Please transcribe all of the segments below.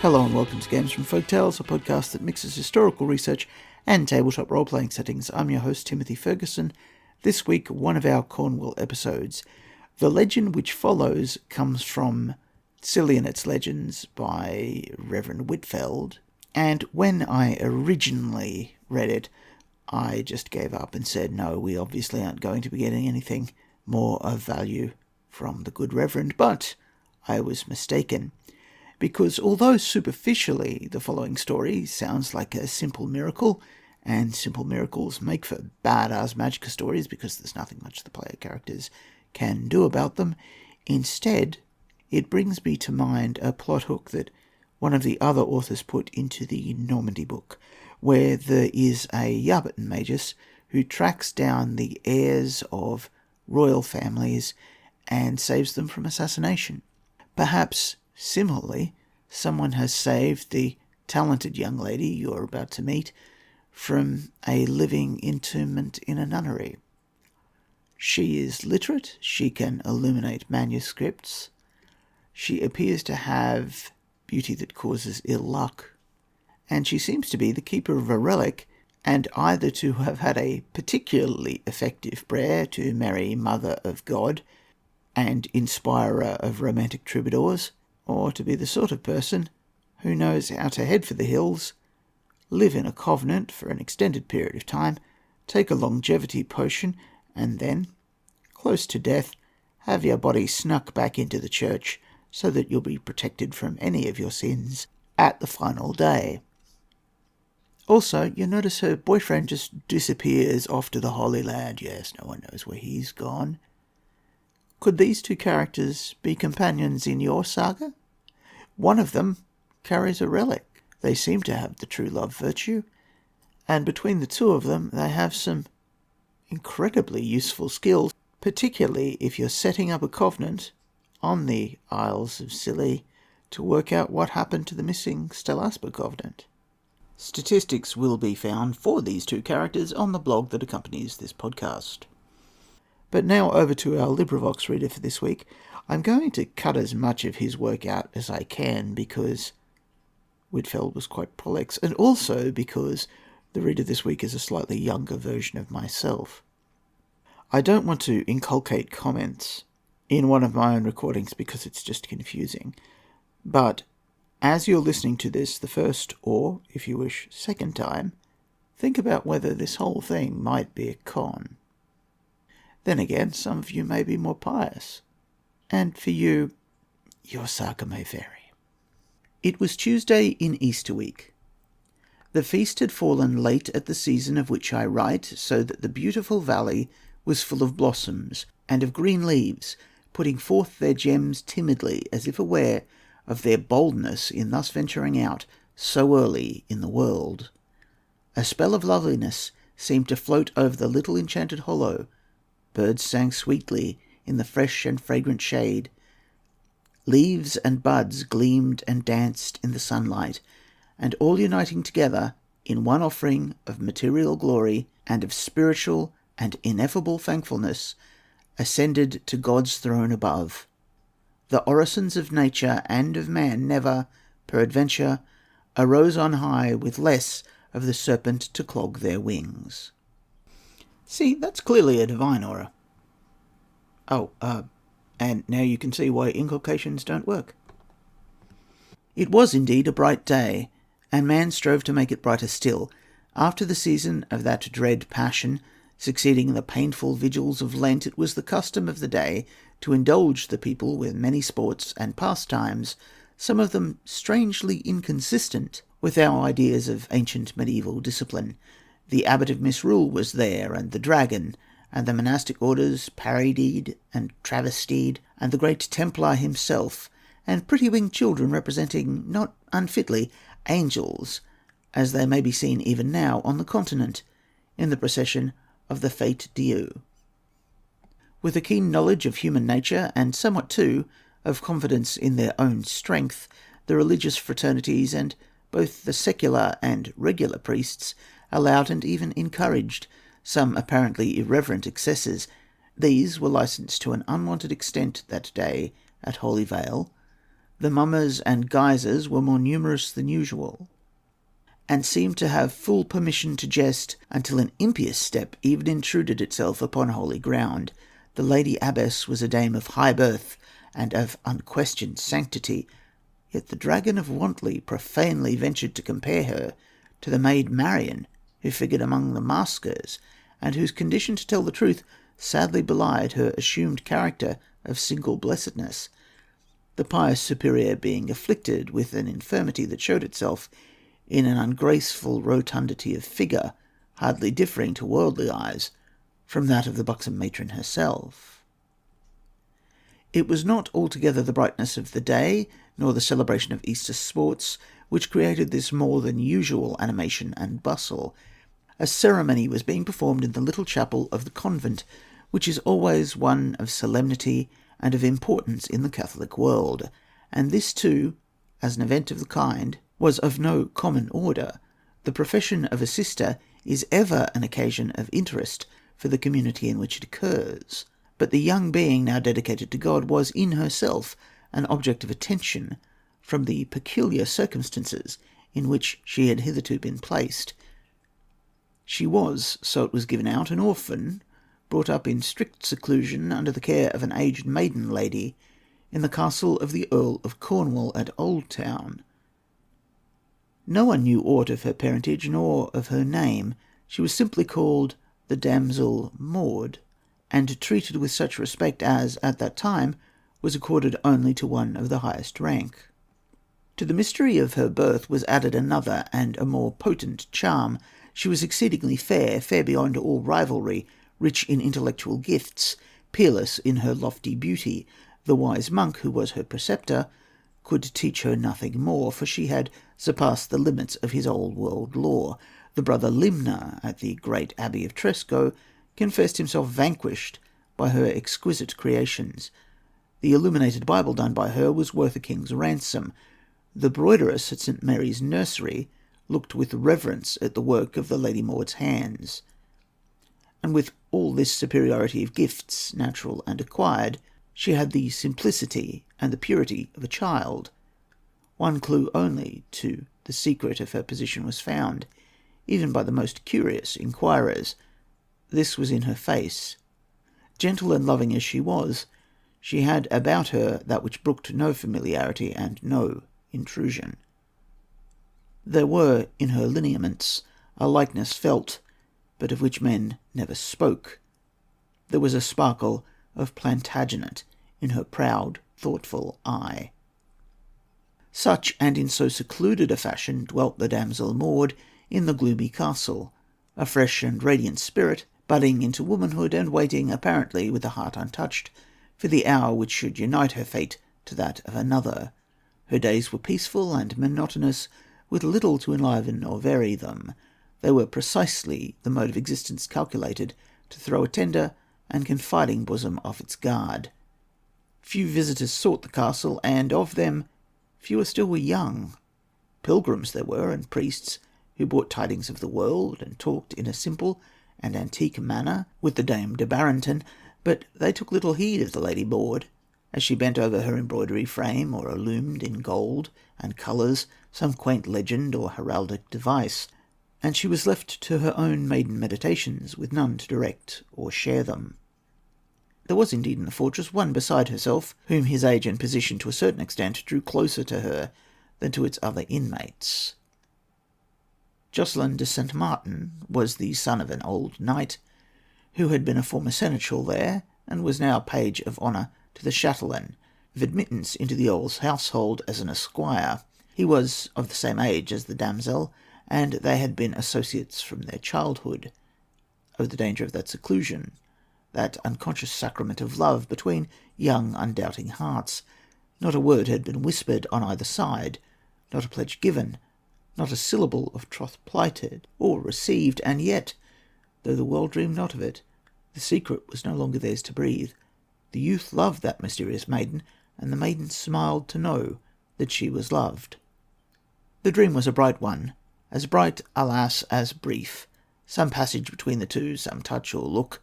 Hello and welcome to Games from Folktales, a podcast that mixes historical research and tabletop role-playing settings. I'm your host, Timothy Ferguson. This week, one of our Cornwall episodes. The legend which follows comes from Silly and Its Legends by Reverend Whitfeld, and when I originally read it, I just gave up and said, no, we obviously aren't going to be getting anything more of value from the good Reverend, but I was mistaken. Because although superficially the following story sounds like a simple miracle, and simple miracles make for badass magic stories because there's nothing much the player characters can do about them, instead it brings me to mind a plot hook that one of the other authors put into the Normandy book, where there is a Yarburton magus who tracks down the heirs of royal families and saves them from assassination. Perhaps similarly, someone has saved the talented young lady you're about to meet from a living entombment in a nunnery. She is literate, she can illuminate manuscripts, she appears to have beauty that causes ill luck, and she seems to be the keeper of a relic, and either to have had a particularly effective prayer to Mary, Mother of God, and inspirer of romantic troubadours, or to be the sort of person who knows how to head for the hills, live in a convent for an extended period of time, take a longevity potion, and then, close to death, have your body snuck back into the church so that you'll be protected from any of your sins at the final day. Also, you'll notice her boyfriend just disappears off to the Holy Land. Yes, no one knows where he's gone. Could these two characters be companions in your saga? One of them carries a relic. They seem to have the true love virtue, and between the two of them they have some incredibly useful skills, particularly if you're setting up a covenant on the Isles of Scilly to work out what happened to the missing Stelaspa covenant. Statistics will be found for these two characters on the blog that accompanies this podcast. But now over to our LibriVox reader for this week. I'm going to cut as much of his work out as I can because Whitfeld was quite prolix, and also because the reader this week is a slightly younger version of myself. I don't want to inculcate comments in one of my own recordings because it's just confusing, but as you're listening to this the first, or, if you wish, second time, think about whether this whole thing might be a con. Then again, some of you may be more pious, and for you, your saga may vary. It was Tuesday in Easter week. The feast had fallen late at the season of which I write, so that the beautiful valley was full of blossoms and of green leaves, putting forth their gems timidly, as if aware of their boldness in thus venturing out so early in the world. A spell of loveliness seemed to float over the little enchanted hollow. Birds sang sweetly in the fresh and fragrant shade. Leaves and buds gleamed and danced in the sunlight, and all uniting together in one offering of material glory and of spiritual and ineffable thankfulness, ascended to God's throne above. The orisons of nature and of man never, peradventure, arose on high with less of the serpent to clog their wings. See, that's clearly a divine aura. And now you can see why inculcations don't work. It was indeed a bright day, and man strove to make it brighter still. After the season of that dread passion, succeeding the painful vigils of Lent, it was the custom of the day to indulge the people with many sports and pastimes, some of them strangely inconsistent with our ideas of ancient medieval discipline. The Abbot of Misrule was there, and the dragon, and the monastic orders parodied and travestied, and the great Templar himself, and pretty winged children representing, not unfitly, angels, as they may be seen even now on the continent, in the procession of the Fête Dieu. With a keen knowledge of human nature, and somewhat, too, of confidence in their own strength, the religious fraternities and both the secular and regular priests allowed and even encouraged some apparently irreverent excesses. These were licensed to an unwonted extent that day at Holy Vale. The mummers and guisers were more numerous than usual, and seemed to have full permission to jest, until an impious step even intruded itself upon holy ground. The Lady Abbess was a dame of high birth and of unquestioned sanctity, yet the Dragon of Wantley profanely ventured to compare her to the maid Marian, who figured among the maskers, and whose condition, to tell the truth, sadly belied her assumed character of single blessedness, the pious superior being afflicted with an infirmity that showed itself in an ungraceful rotundity of figure, hardly differing to worldly eyes from that of the buxom matron herself. It was not altogether the brightness of the day, nor the celebration of Easter sports, which created this more than usual animation and bustle. A ceremony was being performed in the little chapel of the convent, which is always one of solemnity and of importance in the Catholic world, and this too, as an event of the kind, was of no common order. The profession of a sister is ever an occasion of interest for the community in which it occurs, but the young being now dedicated to God was in herself an object of attention from the peculiar circumstances in which she had hitherto been placed. She was, so it was given out, an orphan, brought up in strict seclusion under the care of an aged maiden lady in the castle of the Earl of Cornwall at Old Town. No one knew aught of her parentage nor of her name. She was simply called the damsel Maud, and treated with such respect as, at that time, was accorded only to one of the highest rank. To the mystery of her birth was added another and a more potent charm. She was exceedingly fair, fair beyond all rivalry, rich in intellectual gifts, peerless in her lofty beauty. The wise monk, who was her preceptor, could teach her nothing more, for she had surpassed the limits of his old world lore. The brother Limner, at the great abbey of Tresco, confessed himself vanquished by her exquisite creations. The illuminated Bible done by her was worth a king's ransom. The broideress at St. Mary's Nursery looked with reverence at the work of the Lady Maud's hands. And with all this superiority of gifts, natural and acquired, she had the simplicity and the purity of a child. One clue only to the secret of her position was found, even by the most curious inquirers. This was in her face. Gentle and loving as she was, she had about her that which brooked no familiarity and no intrusion. There were in her lineaments a likeness felt, but of which men never spoke. There was a sparkle of Plantagenet in her proud, thoughtful eye. Such, and in so secluded a fashion, dwelt the damsel Maud in the gloomy castle, a fresh and radiant spirit, budding into womanhood, and waiting, apparently with a heart untouched, for the hour which should unite her fate to that of another. Her days were peaceful and monotonous, with little to enliven or vary them. They were precisely the mode of existence calculated to throw a tender and confiding bosom off its guard. Few visitors sought the castle, and of them fewer still were young. Pilgrims there were, and priests, who brought tidings of the world, and talked in a simple and antique manner with the Dame de Barrington, but they took little heed of the Lady Maud, as she bent over her embroidery frame, or illumined in gold and colours some quaint legend or heraldic device, and she was left to her own maiden meditations, with none to direct or share them. There was indeed in the fortress one beside herself, whom his age and position to a certain extent drew closer to her than to its other inmates. Jocelyn de St. Martin was the son of an old knight, who had been a former seneschal there, and was now page of honour to the chatelaine, of admittance into the Earl's household as an esquire. He was of the same age as the damsel, and they had been associates from their childhood. Of the danger of that seclusion, that unconscious sacrament of love between young undoubting hearts, not a word had been whispered on either side, not a pledge given, not a syllable of troth plighted or received, and yet, though the world dreamed not of it, the secret was no longer theirs to breathe. The youth loved that mysterious maiden, and the maiden smiled to know that she was loved. The dream was a bright one, as bright, alas, as brief. Some passage between the two, some touch or look,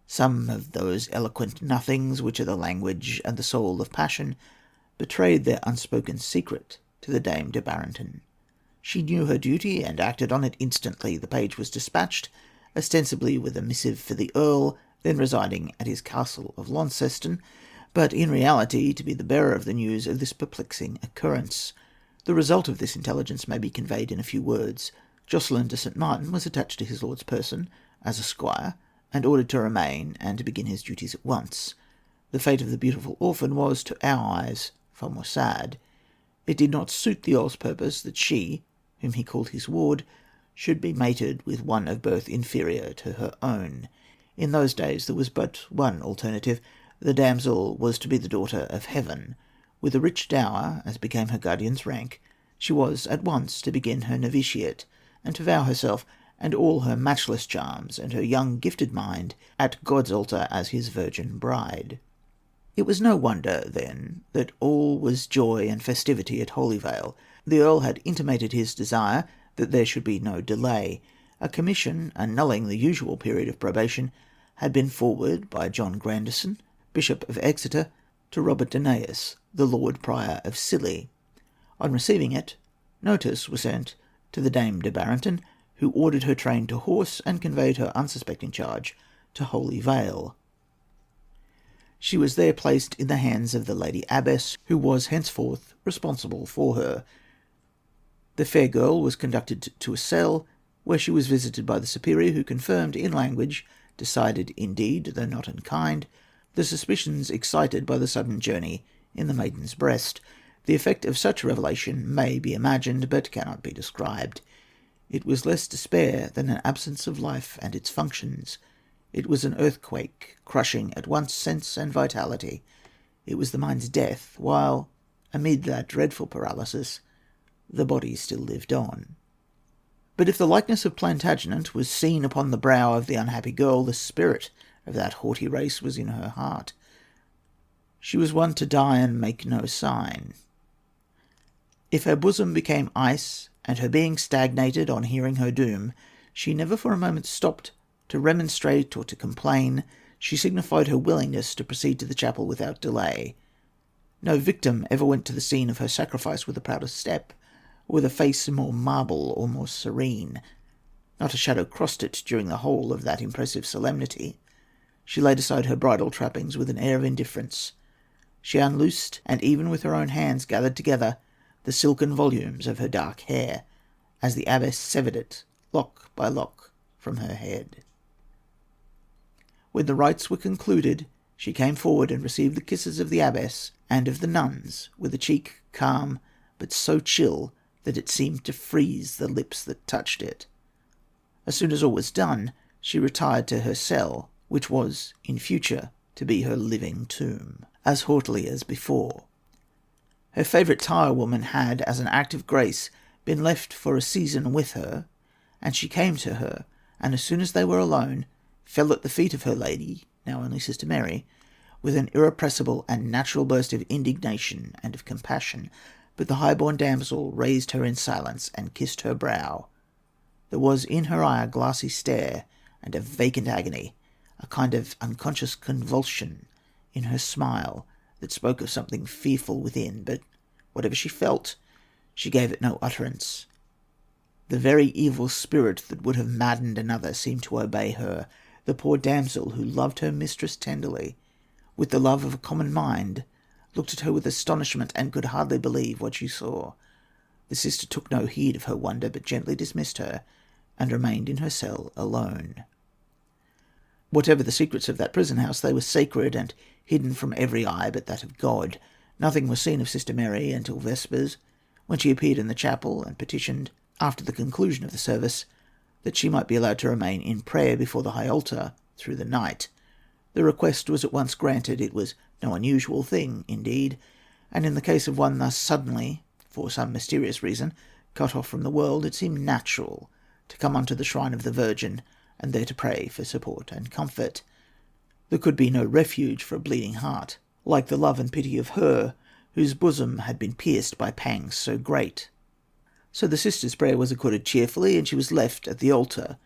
some of those eloquent nothings which are the language and the soul of passion, betrayed their unspoken secret to the Dame de Barrington. She knew her duty and acted on it instantly. The page was dispatched, ostensibly with a missive for the Earl, then residing at his castle of Launceston, but in reality to be the bearer of the news of this perplexing occurrence. The result of this intelligence may be conveyed in a few words. Jocelyn de St. Martin was attached to his lord's person as a squire, and ordered to remain and to begin his duties at once. The fate of the beautiful orphan was, to our eyes, far more sad. It did not suit the Earl's purpose that she, whom he called his ward, should be mated with one of birth inferior to her own. In those days there was but one alternative. The damsel was to be the daughter of heaven. With a rich dower, as became her guardian's rank, she was at once to begin her novitiate, and to vow herself and all her matchless charms and her young gifted mind at God's altar as his virgin bride. It was no wonder, then, that all was joy and festivity at Holy Vale. The Earl had intimated his desire that there should be no delay. A commission, annulling the usual period of probation, had been forwarded by John Grandison, Bishop of Exeter, to Robert Danaus, the Lord Prior of Scilly. On receiving it, notice was sent to the Dame de Barrington, who ordered her train to horse and conveyed her unsuspecting charge to Holy Vale. She was there placed in the hands of the Lady Abbess, who was henceforth responsible for her. The fair girl was conducted to a cell, where she was visited by the superior, who confirmed in language, decided indeed, though not unkind, the suspicions excited by the sudden journey in the maiden's breast. The effect of such a revelation may be imagined, but cannot be described. It was less despair than an absence of life and its functions. It was an earthquake, crushing at once sense and vitality. It was the mind's death, while, amid that dreadful paralysis, the body still lived on. But if the likeness of Plantagenet was seen upon the brow of the unhappy girl, the spirit of that haughty race was in her heart. She was one to die and make no sign. If her bosom became ice, and her being stagnated on hearing her doom, she never for a moment stopped to remonstrate or to complain. She signified her willingness to proceed to the chapel without delay. No victim ever went to the scene of her sacrifice with a prouder step, or with a face more marble or more serene. Not a shadow crossed it during the whole of that impressive solemnity. She laid aside her bridal trappings with an air of indifference. She unloosed, and even with her own hands gathered together, the silken volumes of her dark hair, as the abbess severed it, lock by lock, from her head. When the rites were concluded, she came forward and received the kisses of the abbess and of the nuns, with a cheek calm but so chill that it seemed to freeze the lips that touched it. As soon as all was done, she retired to her cell, which was, in future, to be her living tomb, as haughtily as before. Her favourite tirewoman had, as an act of grace, been left for a season with her, and she came to her, and as soon as they were alone, fell at the feet of her lady, now only Sister Mary, with an irrepressible and natural burst of indignation and of compassion. But the high-born damsel raised her in silence and kissed her brow. There was in her eye a glassy stare and a vacant agony, a kind of unconscious convulsion in her smile that spoke of something fearful within, but whatever she felt, she gave it no utterance. The very evil spirit that would have maddened another seemed to obey her. The poor damsel, who loved her mistress tenderly, with the love of a common mind, looked at her with astonishment and could hardly believe what she saw. The sister took no heed of her wonder, but gently dismissed her, and remained in her cell alone. Whatever the secrets of that prison house, they were sacred and hidden from every eye but that of God. Nothing was seen of Sister Mary until vespers, when she appeared in the chapel and petitioned, after the conclusion of the service, that she might be allowed to remain in prayer before the high altar through the night. The request was at once granted. It was no unusual thing, indeed, and in the case of one thus suddenly, for some mysterious reason, cut off from the world, it seemed natural to come unto the shrine of the Virgin, and there to pray for support and comfort. There could be no refuge for a bleeding heart like the love and pity of her whose bosom had been pierced by pangs so great. So the sister's prayer was accorded cheerfully, and she was left at the altar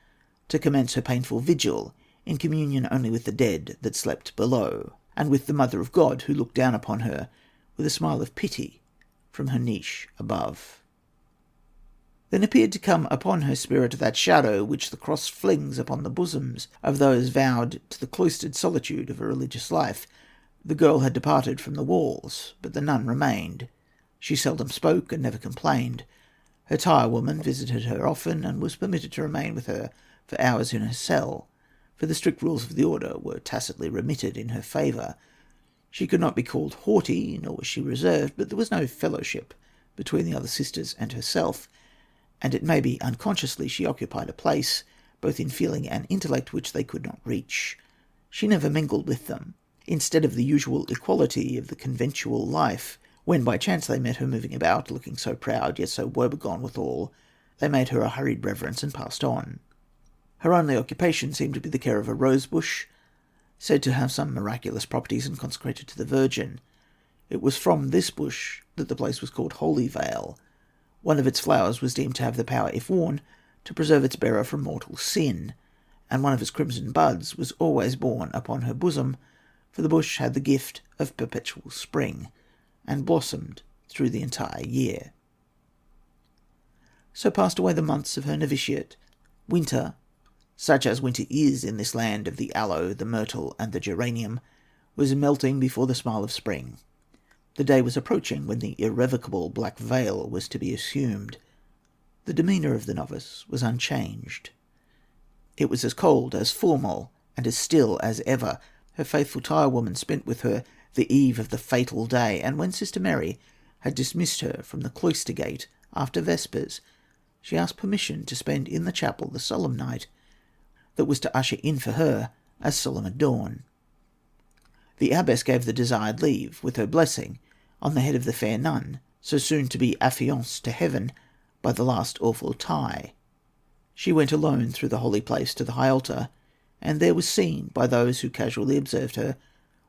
to commence her painful vigil, in communion only with the dead that slept below, and with the Mother of God, who looked down upon her with a smile of pity from her niche above. Then appeared to come upon her spirit that shadow which the cross flings upon the bosoms of those vowed to the cloistered solitude of a religious life. The girl had departed from the walls, but the nun remained. She seldom spoke and never complained. Her tirewoman visited her often, and was permitted to remain with her for hours in her cell, for the strict rules of the order were tacitly remitted in her favour. She could not be called haughty, nor was she reserved, but there was no fellowship between the other sisters and herself, and it may be unconsciously she occupied a place, both in feeling and intellect, which they could not reach. She never mingled with them. Instead of the usual equality of the conventual life, when by chance they met her moving about, looking so proud, yet so woebegone withal, they made her a hurried reverence and passed on. Her only occupation seemed to be the care of a rose-bush, said to have some miraculous properties and consecrated to the Virgin. It was from this bush that the place was called Holy Vale. One of its flowers was deemed to have the power, if worn, to preserve its bearer from mortal sin, and one of its crimson buds was always borne upon her bosom, for the bush had the gift of perpetual spring, and blossomed through the entire year. So passed away the months of her novitiate. Winter, such as winter is in this land of the aloe, the myrtle, and the geranium, was melting before the smile of spring. The day was approaching when the irrevocable black veil was to be assumed. The demeanour of the novice was unchanged. It was as cold, as formal, and as still as ever. Her faithful tirewoman spent with her the eve of the fatal day, and when Sister Mary had dismissed her from the cloister gate after vespers, she asked permission to spend in the chapel the solemn night that was to usher in for her as solemn a dawn. The abbess gave the desired leave, with her blessing, on the head of the fair nun, so soon to be affianced to heaven by the last awful tie. She went alone through the holy place to the high altar, and there was seen, by those who casually observed her,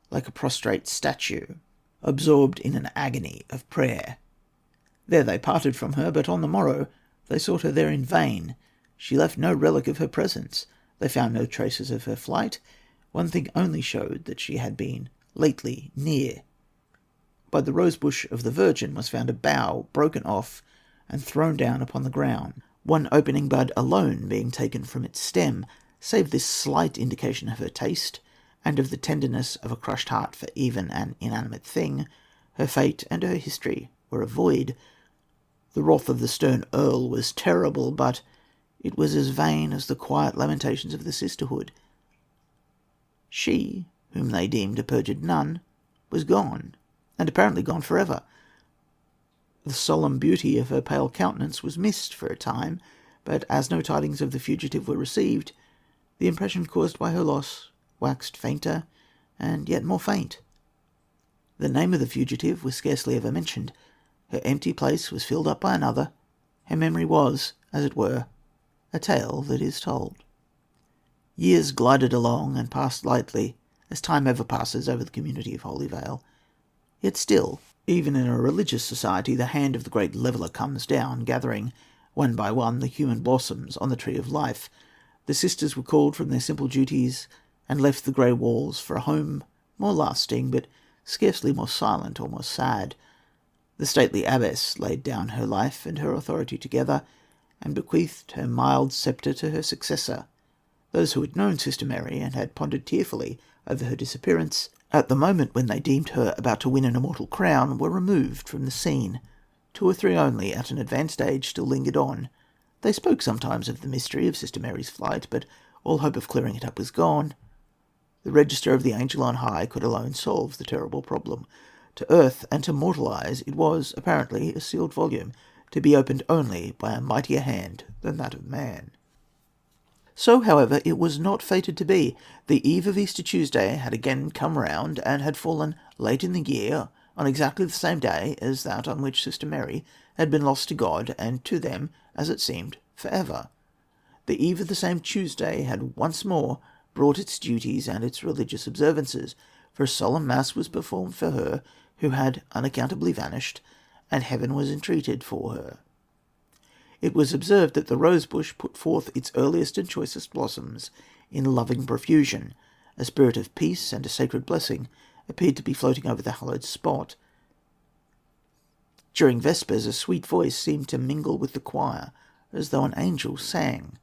like a prostrate statue, absorbed in an agony of prayer. There they parted from her, but on the morrow they sought her there in vain. She left no relic of her presence. They found no traces of her flight. One thing only showed that she had been lately near. By the rose-bush of the Virgin was found a bough broken off and thrown down upon the ground, one opening bud alone being taken from its stem. Save this slight indication of her taste, and of the tenderness of a crushed heart for even an inanimate thing, her fate and her history were a void. The wrath of the stern Earl was terrible, but it was as vain as the quiet lamentations of the sisterhood. She, whom they deemed a perjured nun, was gone, and apparently gone forever. The solemn beauty of her pale countenance was missed for a time, but as no tidings of the fugitive were received, the impression caused by her loss waxed fainter and yet more faint. The name of the fugitive was scarcely ever mentioned. Her empty place was filled up by another. Her memory was, as it were, a tale that is told. Years glided along and passed lightly, as time ever passes over the community of Holy Vale. Yet still, even in a religious society, the hand of the great leveller comes down, gathering one by one the human blossoms on the tree of life. The sisters were called from their simple duties and left the grey walls for a home more lasting, but scarcely more silent or more sad. The stately abbess laid down her life and her authority together, and bequeathed her mild sceptre to her successor. Those who had known Sister Mary and had pondered tearfully over her disappearance, at the moment when they deemed her about to win an immortal crown, were removed from the scene. 2 or 3 only, at an advanced age, still lingered on. They spoke sometimes of the mystery of Sister Mary's flight, but all hope of clearing it up was gone. The register of the angel on high could alone solve the terrible problem. To earth and to mortal eyes it was, apparently, a sealed volume, to be opened only by a mightier hand than that of man. So, however, it was not fated to be. The eve of Easter Tuesday had again come round, and had fallen late in the year, on exactly the same day as that on which Sister Mary had been lost to God, and to them, as it seemed, for ever. The eve of the same Tuesday had once more brought its duties and its religious observances, for a solemn mass was performed for her who had unaccountably vanished, and heaven was entreated for her. It was observed that the rose-bush put forth its earliest and choicest blossoms in loving profusion. A spirit of peace and a sacred blessing appeared to be floating over the hallowed spot. During vespers, a sweet voice seemed to mingle with the choir, as though an angel sang.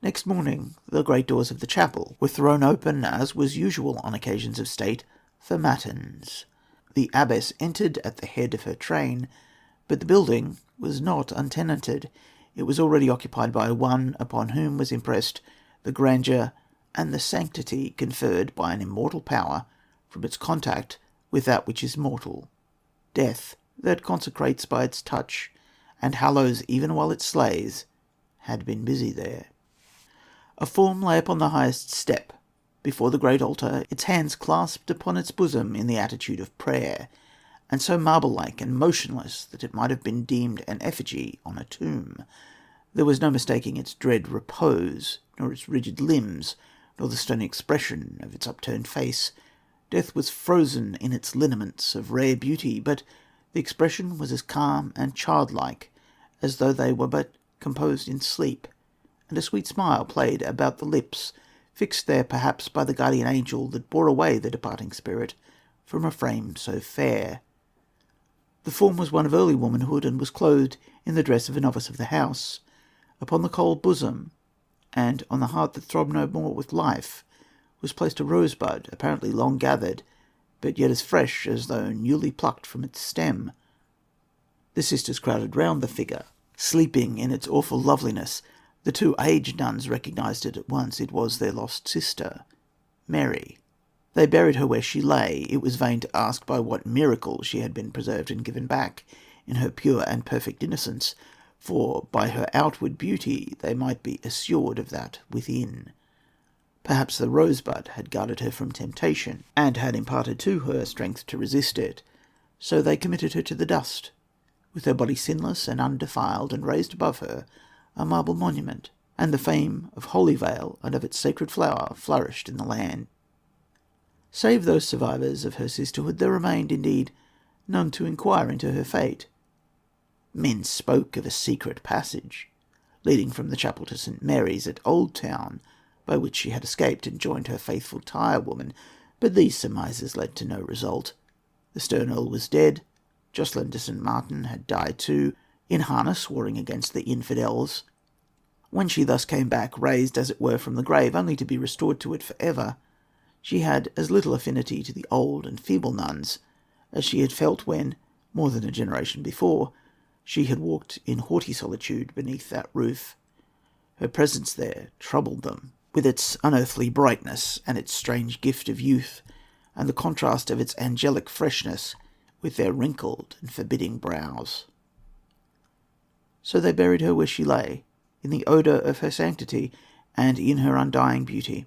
Next morning, the great doors of the chapel were thrown open, as was usual on occasions of state, for matins. The abbess entered at the head of her train, but the building was not untenanted. It was already occupied by one upon whom was impressed the grandeur and the sanctity conferred by an immortal power from its contact with that which is mortal. Death, that consecrates by its touch, and hallows even while it slays, had been busy there. A form lay upon the highest step, before the great altar, its hands clasped upon its bosom in the attitude of prayer, and so marble-like and motionless that it might have been deemed an effigy on a tomb. There was no mistaking its dread repose, nor its rigid limbs, nor the stony expression of its upturned face. Death was frozen in its lineaments of rare beauty, but the expression was as calm and childlike as though they were but composed in sleep, and a sweet smile played about the lips, fixed there perhaps by the guardian angel that bore away the departing spirit from a frame so fair. The form was one of early womanhood, and was clothed in the dress of a novice of the house. Upon the cold bosom, and on the heart that throbbed no more with life, was placed a rosebud, apparently long gathered, but yet as fresh as though newly plucked from its stem. The sisters crowded round the figure, sleeping in its awful loveliness. The two aged nuns recognised it at once. It was their lost sister, Mary. They buried her where she lay. It was vain to ask by what miracle she had been preserved and given back in her pure and perfect innocence, for by her outward beauty they might be assured of that within. Perhaps the rosebud had guarded her from temptation, and had imparted to her strength to resist it. So they committed her to the dust, with her body sinless and undefiled, and raised above her a marble monument, and the fame of Holy Vale and of its sacred flower flourished in the land. Save those survivors of her sisterhood, there remained, indeed, none to inquire into her fate. Men spoke of a secret passage, leading from the chapel to St. Mary's at Old Town, by which she had escaped and joined her faithful tirewoman, but these surmises led to no result. The stern earl was dead. Jocelyn de St. Martin had died too, in harness, warring against the infidels. When she thus came back, raised as it were from the grave, only to be restored to it for ever, she had as little affinity to the old and feeble nuns as she had felt when, more than a generation before, she had walked in haughty solitude beneath that roof. Her presence there troubled them, with its unearthly brightness and its strange gift of youth, and the contrast of its angelic freshness with their wrinkled and forbidding brows. So they buried her where she lay, in the odour of her sanctity and in her undying beauty.